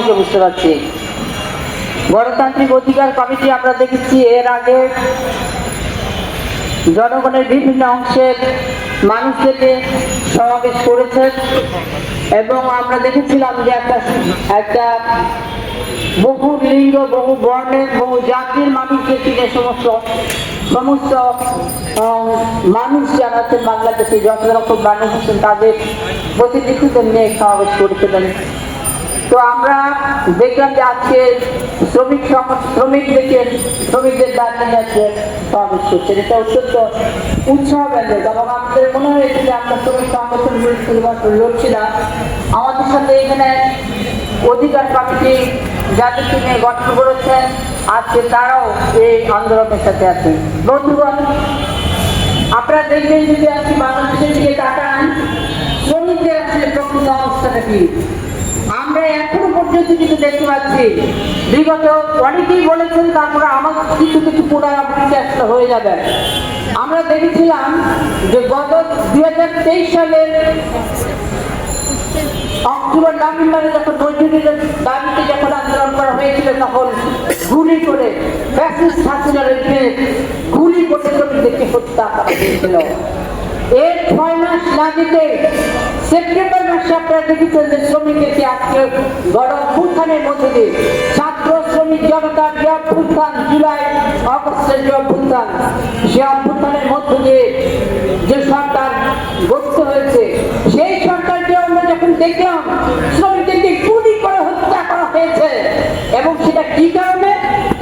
থেকে বুঝতে পারছি। গণতান্ত্রিক অধিকার কমিটি আমরা দেখেছি এর আগে জনগণের বিভিন্ন অংশের মানুষদেরকে সমাবেশ করেছে এবং আমরা দেখেছিলাম যে একটা বহু লিঙ্গ, বহু বর্ণের, বহু জাতির মানুষদের থেকে সমস্ত মানুষ যারা আছেন বাংলাদেশে যত রকম মানুষ আছেন তাদের প্রতিনিধিত্ব নিয়ে সমাবেশ করেছিলেন। তো আমরা দেখলাম যে আজকে শ্রমিকদের দাবি নিয়ে আজকে সমাবেশ করছেন। এটা অত্যন্ত উৎসাহব্যঞ্জক এবং আমাদের মনে হয়েছে যে আমরা শ্রমিক সংগঠন লড়ছিলাম, আমাদের সাথে এখানে অধিকার কমিটি যাদেরকে নিয়ে গঠন করেছেন আজকে তারাও এই আন্দোলনের সাথে আছেন। বন্ধুগণ, আপনারা দেখবেন যদি আজকে বাংলাদেশের দিকে তাকান, শ্রমিকদের আসলে প্রকৃত অবস্থাটা কি আমরা এখনো পর্যন্ত কিন্তু দেখতে পাচ্ছি। বিগত অনেকেই বলেছেন তারপরে আমার কিছু কিছু পুনরাবৃত্তি আসলে হয়ে যাবে। আমরা দেখেছিলাম যে গত 2023 সালের অক্টোবর নভেম্বরে যখন মজুরির দাবিতে যখন আন্দোলন করা হয়েছিল তখন গুলি করে ফ্যাসিস্ট হাসিনার গুলি করে শ্রমিকদেরকে হত্যা করা হয়েছিল। এর 6 মাস লাগিতে সেপ্টেম্বর মাসে আপনারা দেখেছেন যে শ্রমিকদেরকে আজকে গণঅভ্যুত্থানের মধ্যে দিয়ে ছাত্র শ্রমিক জনতার যে অভ্যুত্থান, জুলাই অগস্টের যে অভ্যুত্থান, সে অভ্যুত্থানের মধ্য দিয়ে যে সরকার গঠিত হয়েছে সেই সরকারকে আমরা যখন দেখলাম শ্রমিকদেরকে গুলি করে হত্যা করা হয়েছে এবং সেটা কি কারণে?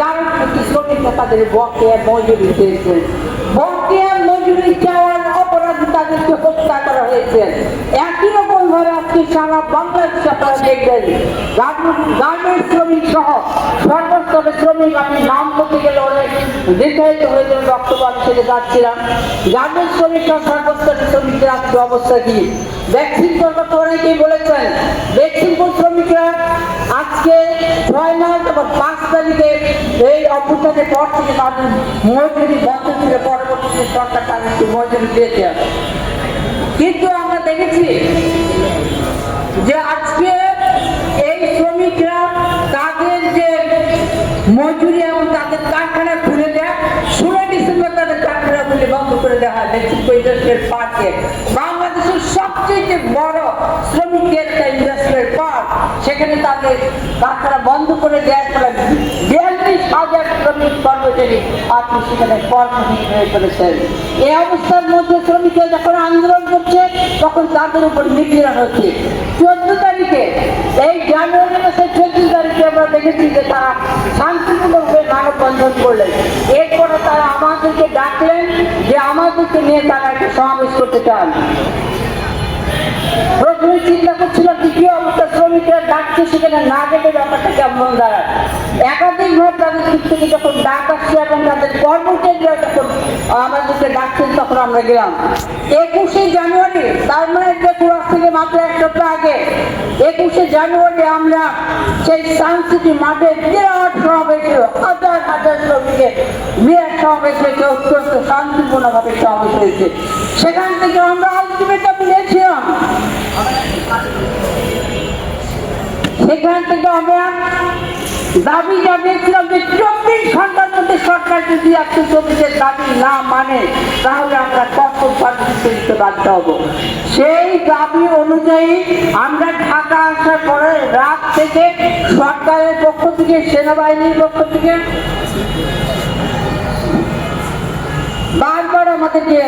কারণ শ্রমিকরা তাদের বকেয়া মজুরি পেয়েছে। বকেয়া মজুরি চাওয়ার অপরাধে তাদেরকে হত্যা করা হয়েছে। একই রকম ভাবে আজকে সারা বাংলাদেশে আপনারা দেখবেন গার্মেন্টস শ্রমিক সহ সর্বস্তরের শ্রমিক, আমি নাম করতে গেলে অনেক দীর্ঘায়িত হয়ে যাবে, বক্তব্য আমি সেটা যাচ্ছিলাম। গার্মেন্টস শ্রমিক সহ সর্বস্তরের শ্রমিকদের আজকে অবস্থা কি? ভ্যাকসিন কথা অনেকেই বলেছেন, ভ্যাকসিনপুর শ্রমিকরা আজকে 6 মাস এবং 5 তারিখে এই অভ্যুত্থানের পর থেকে তাদের মজুরি বন্ধ ছিল, পরবর্তীতে সরকার তাদেরকে মজুরি দিয়েছে। কিন্তু আমরা দেখেছি যে আজকে এই শ্রমিকরা তাদের যে মজুরি এবং তাদের কারখানা খুলে দেয়, 16 ডিসেম্বর তাদের কারখানা খুলে বন্ধ করে দেওয়া হয় মেক্সিকো ইন্ডাস্ট্রিয়াল পার্কে, বাংলাদেশের সবচেয়ে বড় শ্রমিকের ইন্ডাস্ট্রিয়াল পার্ক। সেখানে তাদের কারখানা বন্ধ করে দেওয়ার ফলে 42,000 শ্রমিক কর্মচারী আপনি সেখানে কর্মহীন হয়ে পড়েছেন। এই অবস্থার মধ্যে শ্রমিকরা যখন আন্দোলন করছে তখন তাদের উপর নিপীড়ন হচ্ছে। 14 তারিখে, এই জানুয়ারি মাসের 14 তারিখে আমরা দেখেছি যে তারা শান্তিপূর্ণভাবে মানববন্ধন করলেন। এরপরে তারা আমাদেরকে ডাকলেন যে আমাদেরকে নিয়ে তারা একটা সমাবেশ করতে চান। প্রথমে চিন্তা করছিল কি অবস্থা, শ্রমিকরা ডাকছে সেখানে না গেলে ব্যাপারটা কেমন দাঁড়ায়। একাধিকভাবে তাদের দিক থেকে যখন ডাক আসছে এবং তাদের কর্মচারীরা যখন আমাদেরকে ডাকছেন তখন আমরা গেলাম। 21শে জানুয়ারি, তার মানে দেখুন আজ থেকে মাত্র 1 সপ্তাহ আগে 21শে জানুয়ারি আমরা সেই সানসিটি মাঠে বিরাট সমাবেশ ছিল, হাজার হাজার শ্রমিকের বিরাট সমাবেশ হয়েছে, অত্যন্ত শান্তিপূর্ণভাবে সমাবেশ হয়েছে। সেখান থেকে আমরা আলটিমেটাম নিয়েছিলাম, সেখান থেকে আমরা দাবি জানিয়েছিলাম যে 24 ঘন্টার মধ্যে সরকার যদি আজকে শ্রমিকের দাবি না মানে তাহলে আমরা কঠোর কর্মসূচি দিতে বাধ্য হব। সেই দাবি অনুযায়ী আমরা ঢাকা আসার পরে রাত থেকে সরকারের পক্ষ থেকে, সেনাবাহিনীর পক্ষ থেকে বারবার আমাদেরকে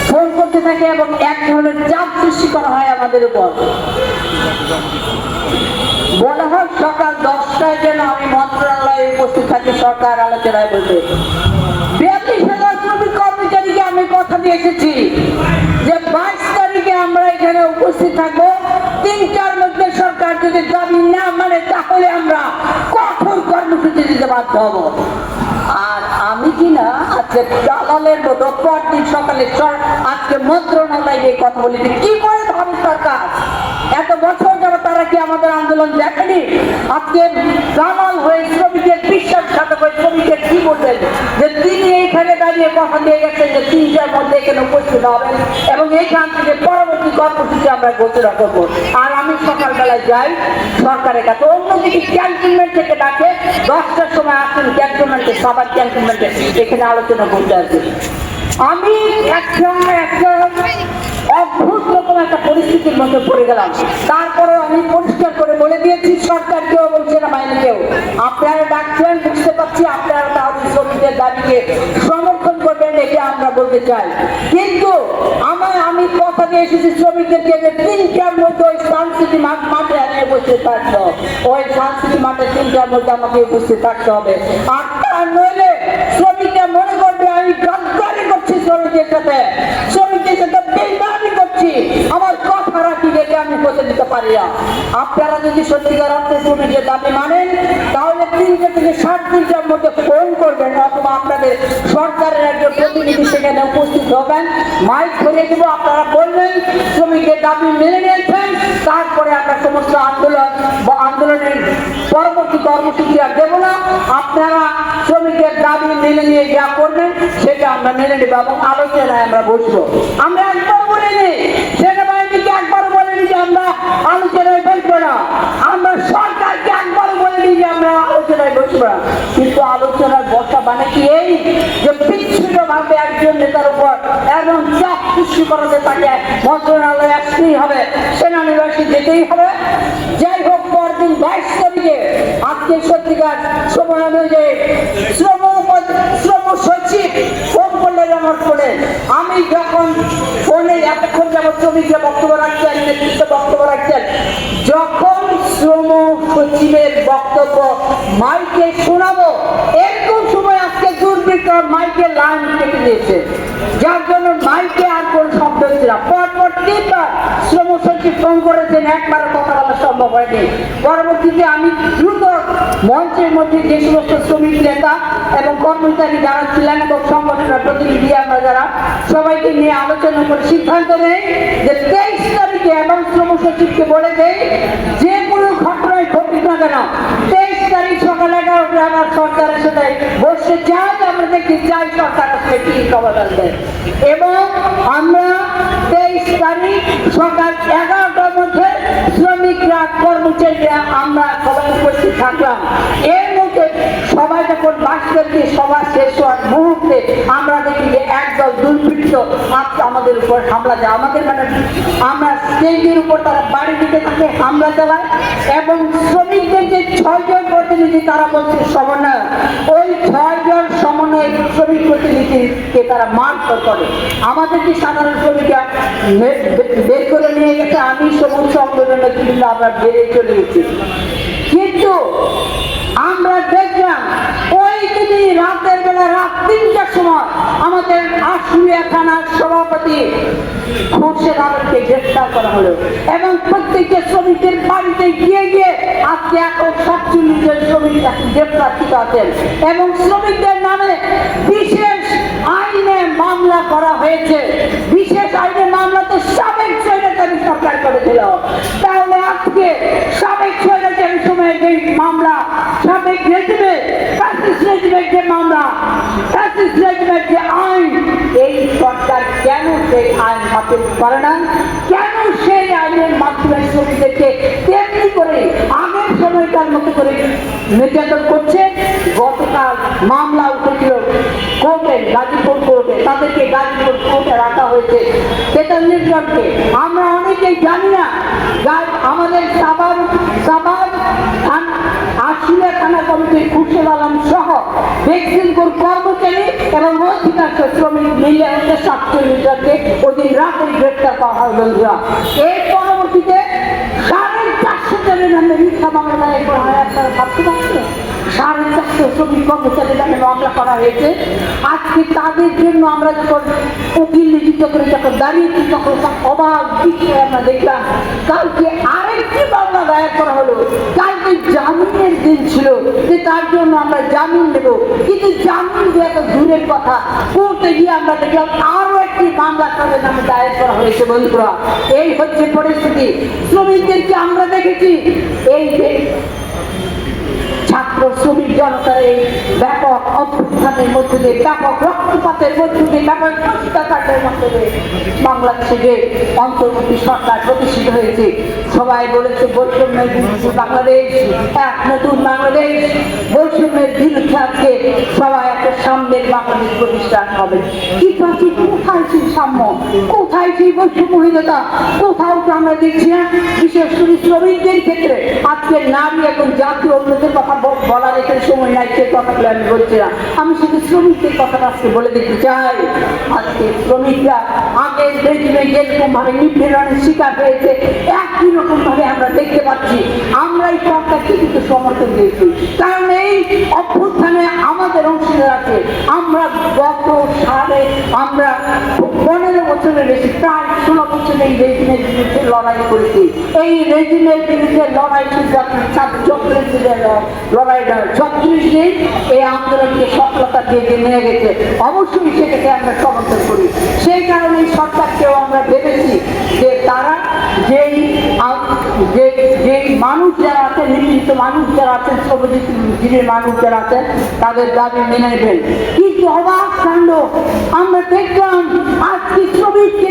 ফোন করতে থাকে এবং এক ধরনের চাপ সৃষ্টি করা হয় আমাদের উপর। বলা হয় সকাল 10টায় যেন আমি মন্ত্রণালয়ে উপস্থিত থাকি সরকার আলোচনায় বলতে। 42,000 শ্রমিক কর্মচারীকে আমি কথা দিয়ে এসেছি যে 22 তারিখে আমরা এখানে উপস্থিত থাকবো। 3টার মধ্যে সরকার যদি দাবি না মানে তাহলে আমরা কঠোর কর্মসূচি দিতে বাধ্য হব। আর আমি কিনা আজকে দালালের মতো পরদিন সকালে আজকে মন্ত্রণালয়ে এই কথা বলি, কি করে ভাবে সরকার? এত বছর যারা তারা কি আমাদের আন্দোলন দেখেনি? আজকে দালাল হয়ে শ্রমিকের বিশ্বাসঘাতক হয়ে শ্রমিকের কি বলবেন যে তিনি এই এইখানে দাঁড়িয়ে কথা দিয়ে গেছেন যে 3টার মধ্যে এখানে উপস্থিত হবেন এবং এইখান থেকে পরবর্তী কর্মসূচি আমরা ঘোষণা করবো। আর আমি সকালবেলায় যাই সরকারের কাছে, অন্যদিকে ক্যান্টনমেন্ট থেকে ডাকে 10টার সময় আসেন ক্যান্টনমেন্টে, সবার ক্যান্টনমেন্টে এখানে আলোচনা করতে আসবে। আমি একটা অদ্ভুত রকম একটা পরিস্থিতির মধ্যে পড়ে গেলাম। তারপরে আমি পরিষ্কার করে বলে দিয়েছি, সরকার কেউ বলছে না, বাইরে কেউ, আপনারা ডাকছেন বুঝতে পারছি, আপনারা তাহলে শ্রমিকদের দাবিকে সমর্থন করবেন, এটা আমরা বলতে চাই। কিন্তু আমি কথা দিয়ে এসেছি শ্রমিকদেরকে যে 3টার মধ্যে ওই সানসিটি মাঠে আনিয়ে বসে থাকতে হবে, ওই সানসিটি মাঠে 3টার মধ্যে আমাকে উপস্থিত থাকতে হবে। আর তার নইলে শ্রমিকরা মনে করবে আমি গাদ্দারি করছি শ্রমিকের সাথে, শ্রমিকের সাথে বেইমানি করছি, আমার কথা রাখি দেখে আমি বসে দিতে পারি না। আপনারা যদি সত্যিকার অর্থে শ্রমিকের দাবি মানেন তাহলে 3টা থেকে 3:30টার মধ্যে ফোন করবেন, অথবা আপনাদের সরকারের একজন প্রতিনিধি সেখানে উপস্থিত হবেন, মাইক ধরে দেবো, আপনারা বলবেন শ্রমিকের দাবি মেনে নিয়েছেন, তারপরে আমরা সমস্ত আন্দোলনের পরবর্তী কর্মসূচি আর দেবো না। আপনারা শ্রমিকের দাবি মেনে নিয়ে যা করবেন সেটা আমরা মেনে নেব এবং আলোচনায় আমরা বসবো। আমরা একবার বলিনি, সেনাবাহিনীকে একবার বলিনি যে আমরা আলোচনায় বসবো না, আমরা সরকারকে একবার বলিনি যে আমরা আলোচনায় বসবো না। কিন্তু আলোচনায় বসা মানে কি এই যে বিচ্ছিন্ন ভাবে একজন নেতার উপর এবং চাপ সৃষ্টি করাতে তাকে মন্ত্রণালয়ে আসতেই হবে, সেনানিবাসে যেতেই হবে। যাই হোক, পরদিন 22 তারিখে আজকে সত্যিকার সময় অনুযায়ী শ্রম সচিব ফোন করলেন আমার ফোনে। আমি যখন ফোনে এতক্ষণ যাবত শ্রমিকরা বক্তব্য রাখছেন, নেতৃত্ব বক্তব্য রাখছেন, যখন শ্রম সচিবের বক্তব্য মাইকে শোনাবো এরকম সময় আজকে দুর্বৃত্ত মাইকে লাইন কেটে দিয়েছে, যার জন্য মাইকে আর কোন শব্দ হচ্ছে না। পরপর 3বার শ্রম সচিব ফোন করেছেন, একবারও কথা বলা সম্ভব হয়নি। পরবর্তীতে আমি দ্রুত মঞ্চের মধ্যে যে সমস্ত শ্রমিক নেতা এবং কর্মচারী যারা ছিলেন এবং সংগঠনের প্রতিনিধি আমরা যারা সবাইকে নিয়ে আলোচনা করে সিদ্ধান্ত নেই যে 23 তারিখে এবং শ্রম সচিবকে বলে দেয় যে কোনো ঘটনায় ঘটুক না কেন 23 তারিখ সকাল 11টায় আমার সরকারের সাথে বসে চাই, আমরা দেখি চাই সরকার আসলে কি সমাধান দেয়। এবং আমরা 23 তারিখ সকাল 11টার মধ্যে শ্রমিকরা কর্মচারীরা আমরা সবাই উপস্থিত থাকলাম। এর মধ্যে সবাই যখন 22 তারিখে সভা শেষ হওয়ার মুহূর্তে আমরা দেখি যে একদল দুর্বৃত্ত আমাদের উপর হামলা যায়, আমাদের মানে আমরা স্টেজের উপর তারা বাড়ি দিতে থাকে হামলা চালায় এবং শ্রমিকদের যে 6 জন প্রতিনিধি তারা বলছে সমন্বয়, ওই 6 জন সমন্বয় শ্রমিক প্রতিনিধিকে তারা মারধর করে। আমাদেরকে সাধারণ শ্রমিকরা বের করে নিয়ে গেছে, আমি সমস্ত আন্দোলনের বিভিন্ন আমরা বেড়ে চলে গেছি। কিন্তু আমরা দেখলাম ওই দিনই রাতের বেলা রাত 3টার সময় আমাদের আশুলিয়া থানার সভাপতি খুরশেদ আলমকে গ্রেফতার করা হলো এবং প্রত্যেকটা শ্রমিকের বাড়িতে গিয়ে গিয়ে আজকে এখন 47 জন শ্রমিক গ্রেফতারকৃত আছেন এবং শ্রমিকদের নামে বিশেষ আইনে মামলা করা হয়েছে। বিশেষ আইনে মামলা তো সাবেক স্বৈরাচারী সরকার করেছিল, তাহলে আজকে সাবেক স্বৈরাচারী সময়ে যে মামলা, সাবেক রেজিমে রেজিমের যে মামলা, রেজিমের যে আইন, এই সরকার কেন সেই আইন হাতে পারে না? কেন সেই আইনের মাধ্যমে শ্রমিকদেরকে তেমনি করে আগের সময়কার মতো করে নির্যাতন করছে? গতকাল মামলা উঠেছিল কোর্টে, গাজীপুর কোর্টে, তাদেরকে গাজীপুর কোর্টে রাখা হয়েছে 43 জনকে। আমরা অনেকেই জানি না, আমাদের সাভার আশুলিয়া থানা কমিটির খুরশেদ আলম সহ বেক্সিমপুর কর্মচারী এবং অধিকাংশ শ্রমিক মিলে 47 জনকে ওদিন রাতে গ্রেফতার করা হয়। বন্ধুরা, এর পরবর্তীতে 450 জনের নামে মিথ্যা মামলা দায়ের করা হয়। আপনারা ভাবতে পারছেন 450 শ্রমিক কর্মচারীর নামে মামলা করা হয়েছে। আজকে তাদের জন্য আমরা যখন উকিল নিযুক্ত করে যখন দাঁড়িয়েছি তখন অবাক বিষয়ে আমরা দেখলাম কালকে আরেকটি মামলা দায়ের করা হলো। কালকে জামিনের দিন ছিল যে তার জন্য আমরা জামিন নেব, কিন্তু জামিন দেওয়া তো দূরের কথা, কোর্টে গিয়ে আমরা দেখলাম আরো একটি মামলা তাদের নামে দায়ের করা হয়েছে। বন্ধুরা, এই হচ্ছে পরিস্থিতি। শ্রমিকদেরকে আমরা দেখেছি এই যে ছাত্র শ্রমিক জনতার এই ব্যাপক অভ্যুত্থানের মধ্যে দিয়ে, ব্যাপক রক্তপাতের মধ্যে দিয়ে, ব্যাপক হত্যাকাণ্ডের মধ্যে দিয়ে বাংলাদেশে যে অন্তর্বর্তী সরকার প্রতিষ্ঠিত হয়েছে, সবাই বলেছে বৈষম্যের বিরুদ্ধে বাংলাদেশ, এক নতুন বাংলাদেশ, বৈষম্যের বিরুদ্ধে আজকে সবাই একটা সাম্যের বাংলাদেশ প্রতিষ্ঠা হবে। কিন্তু আজকে কোথায় সেই সাম্য, কোথায় সেই বৈষম্যহীনতা? কোথাও তো আমরা দেখছি না। বিশেষ করে শ্রমিকদের ক্ষেত্রে আজকে নারী এখন জাতীয় উন্নতির কথা বলার এখানে সময় নাই, সে কথাগুলো আমি বলছি না। আমি শুধু শ্রমিকদের কথাটা আজকে বলে দিতে চাই। আজকে শ্রমিকরা আগের রেজিমে যেরকম ভাবে নিপীড়নের শিকার হয়েছে, একই রকম ভাবে আমরা দেখতে পাচ্ছি। আমরা এই সরকারকে কিন্তু সমর্থন দিয়েছি, কারণ এই অভ্যুত্থানে আমাদের অংশীদার আছে। আমরা গত সালে আমরা 15 বছরের বেশি, প্রায় 16 বছর এই রেজিমের বিরুদ্ধে লড়াই করেছি। এই রেজিমের বিরুদ্ধে লড়াই শুধু লড়াই নয়, 36 দিন এই আন্দোলনকে সফলতা দিয়ে নিয়ে গেছে। অবশ্যই সেটাকে আমরা সমর্থন করি। সেই কারণে সরকারকেও আমরা ভেবেছি যে তারা যেই মানুষ যারা আছেন, নিপীড়িত মানুষ যারা আছেন, শ্রমজীবী মানুষ যারা আছেন, তাদের দাবি মেনে নেবেন। কিন্তু অবাক কাণ্ড আমরা দেখলাম, আজকে শ্রমিককে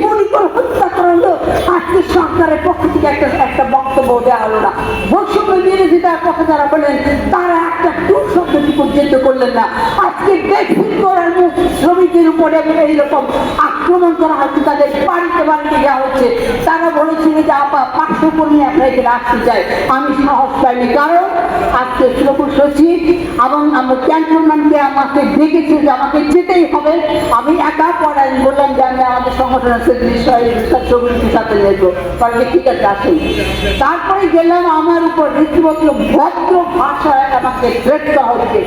গুলি করে হত্যা করা হলো, আজকে সরকারের পক্ষ থেকে একটা বক্তব্য দেওয়া হলো না। বৈষম্য বিরোধিতার কথা যারা বলেন, তারা একটা টুক শব্দটি পর্যন্ত করলেন না। আজকে দেখুন করার মুখ শ্রমিকদের উপরে এইরকম আক্রমণ করা হচ্ছে, তাদের বাড়িতে বাড়িতে যাওয়া হচ্ছে। তারা বলেছিল যে আপা 500 কর্মী আমরা এখানে আসতে চাই। আমি সাহস পাইনি, কারণ আজকে শ্রমিক সচিব এবং আমার ক্যান্টনমেন্টে আমাকে ডেকেছে যে আমাকে যেতেই হবে। আমি একা পড়াই বললাম যে আমি আমাদের সংগঠনের শ্রমিকদের সাথে নেব, বলবে ঠিক আছে আসেন। তারপরে গেলাম, আমার উপর রীতিমতো ভদ্র ভাষায় আমাকে থ্রেট করা হচ্ছে,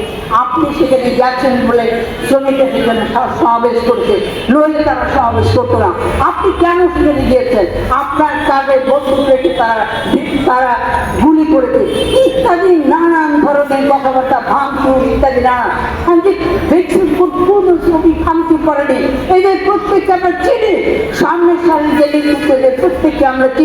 আপনি সেখানে গেছেন বলে শ্রমিকের সেখানে সমাবেশ করছে, নইলে তারা সমাবেশ করতো না। আপনি কেন সেখানে গিয়েছেন? আপনার কাজে বন্ধুদেরকে তারা গুলি করেছে, ইত্যাদি নানান ধরনের কথাবার্তা, ভাঙচুর ইত্যাদি নানা। আমি দেখছি কোন শ্রমিক ভাঙচুর করেনি। এদের প্রত্যেককে আমরা চিনি, সামনের সারি যে নেতৃত্ব প্রত্যেককে আমরা চিনি।